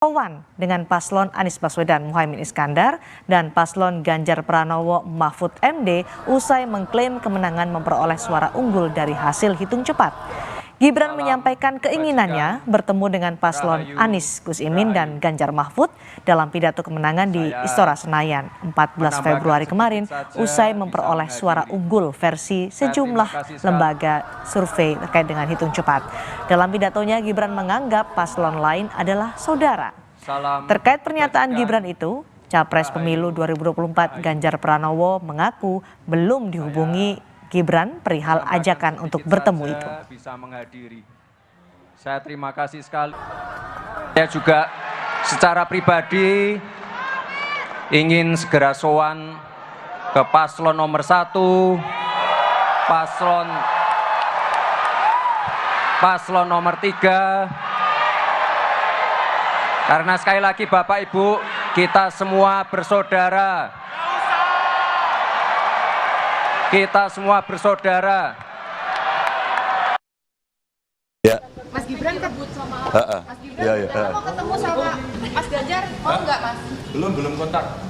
Sowan dengan paslon Anies Baswedan Muhaimin Iskandar dan paslon Ganjar Pranowo Mahfud MD usai mengklaim kemenangan memperoleh suara unggul dari hasil hitung cepat. Gibran menyampaikan keinginannya bertemu dengan paslon Anies Gus Imin dan Ganjar Mahfud dalam pidato kemenangan di Istora Senayan 14 Februari kemarin usai memperoleh suara unggul versi sejumlah lembaga survei terkait dengan hitung cepat. Dalam pidatonya Gibran menganggap paslon lain adalah saudara. Terkait pernyataan Gibran itu, Capres Pemilu 2024 Ganjar Pranowo mengaku belum dihubungi Gibran perihal ajakan untuk bertemu itu. Saya terima kasih sekali. Saya juga secara pribadi ingin segera sowan ke paslon nomor 1, paslon nomor 3. Karena sekali lagi Bapak Ibu, kita semua bersaudara. Kita semua bersaudara. Ya. Mas Gibran kebut sama Mas Gibran. Mau ketemu sama Mas Ganjar, mau nggak Mas? Belum kontak.